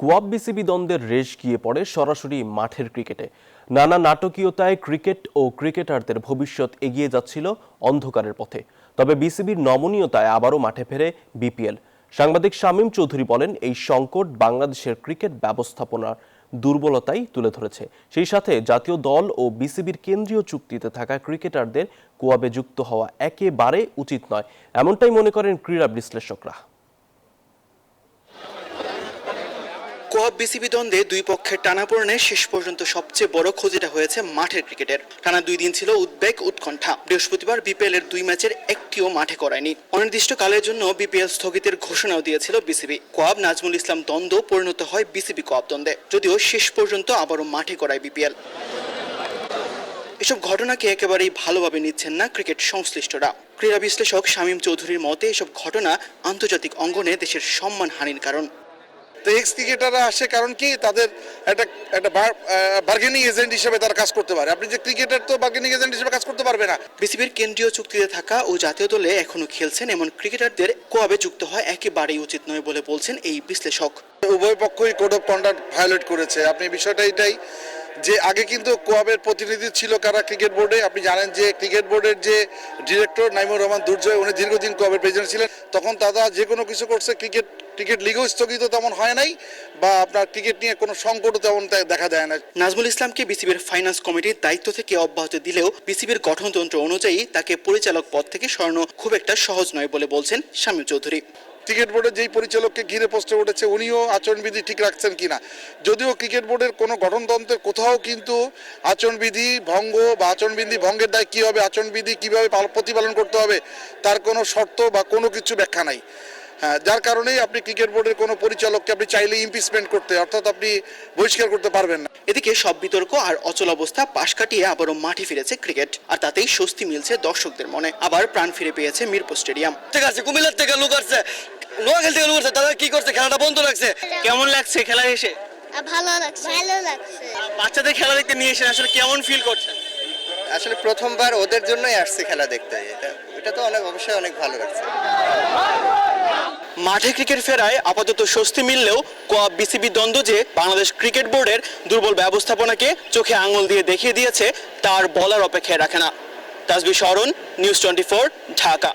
কোয়াব BCB দ্বন্দ্বের রেশ গিয়ে পড়ে সরাসরি মাঠের ক্রিকেটে। নানা নাটকীয়তায় ক্রিকেট ও ক্রিকেটারদের ভবিষ্যৎ এগিয়ে যাচ্ছিল অন্ধকারের পথে। তবে বিসিবির নমনীয়তায় আবারও মাঠে ফেরে বিপিএল। সাংবাদিক শামীম চৌধুরী বলেন, এই সংকট বাংলাদেশের ক্রিকেট ব্যবস্থাপনার দুর্বলতাই তুলে ধরেছে। সেই সাথে জাতীয় দল ও বিসিবির কেন্দ্রীয় চুক্তিতে থাকা ক্রিকেটারদের কোয়াবে যুক্ত হওয়া একেবারে উচিত নয়, এমনটাই মনে করেন ক্রীড়া বিশ্লেষকরা। কোয়াব বিসিবি দ্বন্দ্বে দুই পক্ষের টানাপোড়েনে শেষ পর্যন্ত সবচেয়ে বড় ক্ষতিটা হয়েছে মাঠের ক্রিকেটের। টানা 2 দিন ছিল উদ্বেগ উৎকণ্ঠা। বৃহস্পতিবার বিপিএল এর 2 ম্যাচের একটিও মাঠে করায়নি। অনির্দিষ্টকালের জন্য বিপিএল স্থগিতের ঘোষণাও দিয়েছিল বিসিবি। কোয়াব নাজমুল ইসলাম দ্বন্দ্ব পরিণত হয় বিসিবি কোয়াব দ্বন্দ্বে, যদিও শেষ পর্যন্ত আবারও মাঠে করায় বিপিএল। এসব ঘটনাকে একেবারেই ভালোভাবে নিচ্ছেন না ক্রিকেট সংশ্লিষ্টরা। ক্রীড়া বিশ্লেষক শামীম চৌধুরীর মতে, এসব ঘটনা আন্তর্জাতিক অঙ্গনে দেশের সম্মানহানির কারণ। তো এক্স ক্রিকেটাররা আসে কারণ কি, তাদের একটা বার্গেনিং এজেন্ট হিসেবে তারা কাজ করতে পারে। আপনি যে ক্রিকেটার তো বার্গেনিং এজেন্ট হিসেবে কাজ করতে পারবে না। বিসিবির কেন্দ্রীয় চুক্তিতে থাকা ও জাতীয় দলে এখনো খেলছেন এমন ক্রিকেটারদের কোয়াবে যুক্ত হয় একেবারেই উচিত নয় বলে বলছেন এই বিশ্লেষক। উভয় পক্ষই কোড অফ কন্ডাক্ট ভায়োলেট করেছে। আপনি বিষয়টা এটাই যে আগে কিন্তু কোয়াবের প্রতিনিধি ছিল কারা ক্রিকেট বোর্ডে। আপনি জানেন যে ক্রিকেট বোর্ডের যে ডিরেক্টর নাইমুর রহমান দুর্জয়, উনি দীর্ঘদিন কোয়াবের প্রেসিডেন্ট ছিলেন। তখন তারা যে কোনো কিছু করছে, ক্রিকেট লিগও স্থগিত তেমন হয় নাই, বা আপনার ক্রিকেট নিয়ে কোনো সংকটও তেমন দেখা যায় না। নাজমুল ইসলামকে বিসিবির ফাইন্যান্স কমিটির দায়িত্ব থেকে অব্যাহতি দিলেও বিসিবির গঠনতন্ত্র অনুযায়ী তাকে পরিচালক পদ থেকে সরানো খুব একটা সহজ নয় বলে বলছেন শামীম চৌধুরী। ক্রিকেট বোর্ডের যেই পরিচালককে ঘিরে পোস্টে উঠেছে, উনিও আচরণবিধি ঠিক রাখছেন কিনা। যদিও ক্রিকেট বোর্ডের কোনো গঠনতন্ত্রের কোথাও কিন্তু আচরণবিধি ভঙ্গ বা আচরণবিধি ভঙ্গের দায় কী হবে, আচরণবিধি কীভাবে প্রতিপালন করতে হবে, তার কোনো শর্ত বা কোনো কিছু ব্যাখ্যা নাই। হ্যাঁ, যার কারণেই আপনি ক্রিকেট বোর্ডের কোনো পরিচালককে আপনি চাইলে ইমপিচমেন্ট করতে, অর্থাৎ আপনি বহিষ্কার করতে পারবেন না। এদিকে সব বিতর্ক আর অচল অবস্থা পাশ কাটিয়ে আবারও মাঠে ফিরেছে ক্রিকেট, আর তাতেই স্বস্তি মিলছে দর্শকদের মনে। আবার প্রাণ ফিরে পেয়েছে মিরপুর স্টেডিয়াম। ঠিক আছে, কুমিল্লার থেকে লোক আসছে, নোয়াখালী থেকে লোক আসছে, তারা কি করছে, খেলাটা বন্ধ রাখছে। কেমন লাগছে খেলা এসে? ভালো লাগছে। বাচ্চাদের খেলা দেখতে নিয়ে এসে আসলে কেমন ফিল করছেন? আসলে প্রথমবার ওদের জন্যই আসছে খেলা দেখতে। এটা তো অবশ্যই অনেক ভালো লাগছে। মাঠে ক্রিকেট ফেরায় আপাতত স্বস্তি মিললেও কোয়াব বিসিবি দ্বন্দ্ব যে বাংলাদেশ ক্রিকেট বোর্ডের দুর্বল ব্যবস্থাপনাকে চোখে আঙুল দিয়ে দেখিয়ে দিয়েছে, তার বলার অপেক্ষায় রাখে না। তাসবিহ শরণ, নিউজ 24, ঢাকা।